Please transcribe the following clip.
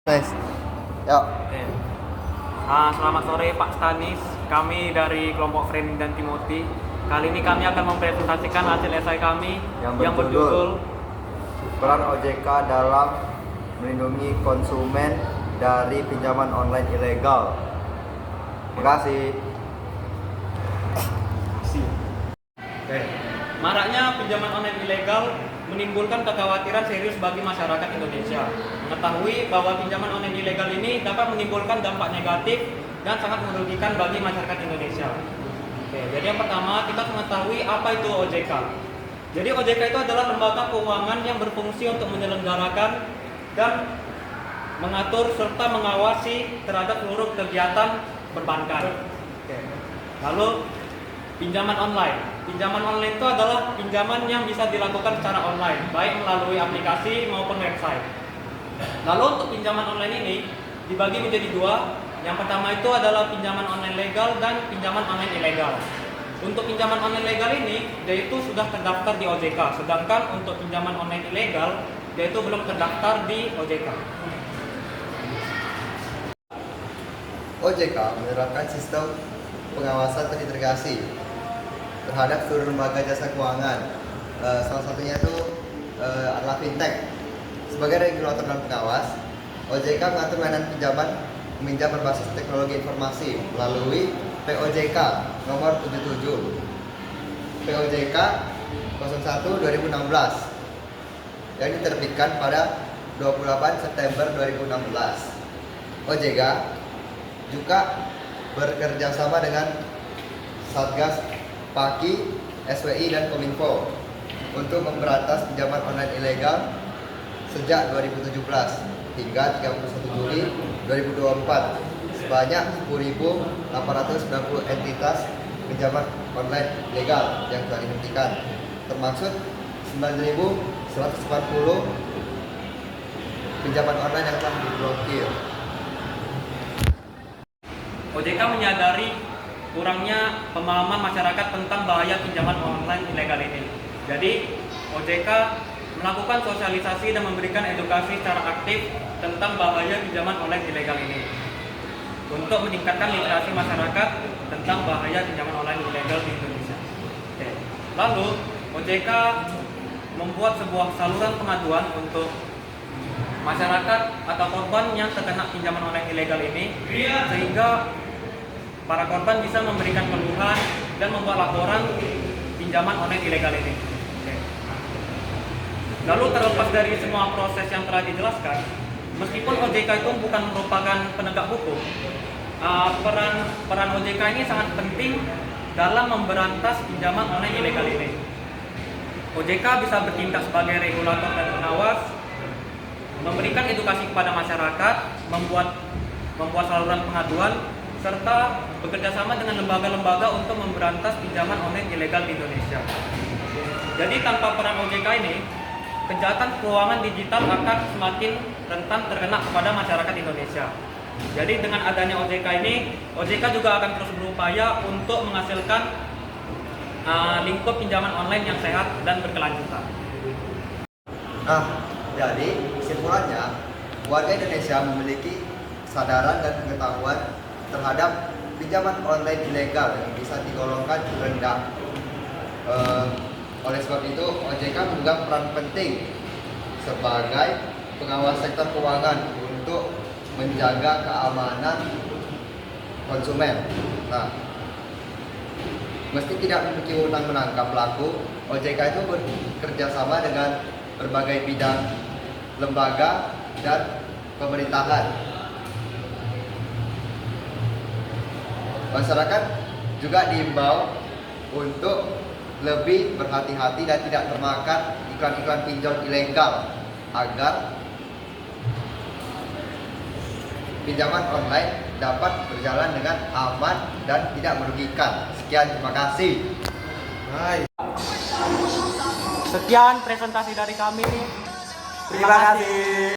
Nice. Yuk. Oke. Selamat sore Pak Stanis, kami dari kelompok Friend dan Timothy. Kali ini kami akan mempresentasikan hasil esai kami yang berjudul Peran OJK dalam melindungi konsumen dari pinjaman online ilegal. Terima kasih. Oke. Maraknya pinjaman online ilegal menimbulkan kekhawatiran serius bagi masyarakat Indonesia. Mengetahui bahwa pinjaman online ilegal ini dapat menimbulkan dampak negatif dan sangat merugikan bagi masyarakat Indonesia. Oke, jadi yang pertama kita mengetahui apa itu OJK. Jadi OJK itu adalah lembaga keuangan yang berfungsi untuk menyelenggarakan dan mengatur serta mengawasi terhadap seluruh kegiatan perbankan. Oke. Lalu pinjaman online. Pinjaman online itu adalah pinjaman yang bisa dilakukan secara online, baik melalui aplikasi maupun website. Lalu untuk pinjaman online ini dibagi menjadi dua. Yang pertama itu adalah pinjaman online legal dan pinjaman online ilegal. Untuk pinjaman online legal ini, yaitu sudah terdaftar di OJK, sedangkan untuk pinjaman online ilegal, yaitu belum terdaftar di OJK. OJK menerapkan sistem pengawasan terintegrasi terhadap seluruh lembaga jasa keuangan. Salah satunya itu adalah fintech. Sebagai regulator dan pengawas, OJK mengatur layanan meminjam berbasis teknologi informasi melalui POJK nomor 77 POJK 01/2016 yang diterbitkan pada 28 September 2016. OJK juga bekerja sama dengan Satgas PAKI, SWI, dan Kominfo untuk memberantas pinjaman online ilegal sejak 2017 hingga 31 Juli 2024. Sebanyak 10.890 entitas pinjaman online legal yang telah dihentikan, termasuk 9.140 pinjaman online yang telah diblokir. OJK menyadari kurangnya pemahaman masyarakat tentang bahaya pinjaman online ilegal ini. Jadi, OJK melakukan sosialisasi dan memberikan edukasi secara aktif tentang bahaya pinjaman online ilegal ini untuk meningkatkan literasi masyarakat tentang bahaya pinjaman online ilegal di Indonesia. Oke. Lalu, OJK membuat sebuah saluran pengaduan untuk masyarakat atau korban yang terkena pinjaman online ilegal ini, sehingga para korban bisa memberikan keluhan dan membuat laporan pinjaman online ilegal ini. Oke. Lalu terlepas dari semua proses yang telah dijelaskan, meskipun OJK itu bukan merupakan penegak hukum, peran OJK ini sangat penting dalam memberantas pinjaman online ilegal ini. OJK bisa bertindak sebagai regulator dan pengawas, memberikan edukasi kepada masyarakat, membuat saluran pengaduan, serta bekerjasama dengan lembaga-lembaga untuk memberantas pinjaman online ilegal di Indonesia. Jadi tanpa peran OJK ini, kejahatan keuangan digital akan semakin rentan terkena kepada masyarakat Indonesia. Jadi dengan adanya OJK ini, OJK juga akan terus berupaya untuk menghasilkan lingkup pinjaman online yang sehat dan berkelanjutan. Nah, jadi kesimpulannya, warga Indonesia memiliki kesadaran dan pengetahuan terhadap pinjaman online ilegal yang bisa digolongkan rendah. Oleh sebab itu, OJK memegang peran penting sebagai pengawas sektor keuangan untuk menjaga keamanan konsumen. Nah, meski tidak memiliki wewenang menangkap pelaku, OJK itu bekerja sama dengan berbagai bidang lembaga dan pemerintahan. Masyarakat juga diimbau untuk lebih berhati-hati dan tidak termakan iklan-iklan pinjol ilegal agar pinjaman online dapat berjalan dengan aman dan tidak merugikan. Sekian, terima kasih. Sekian presentasi dari kami. Terima kasih.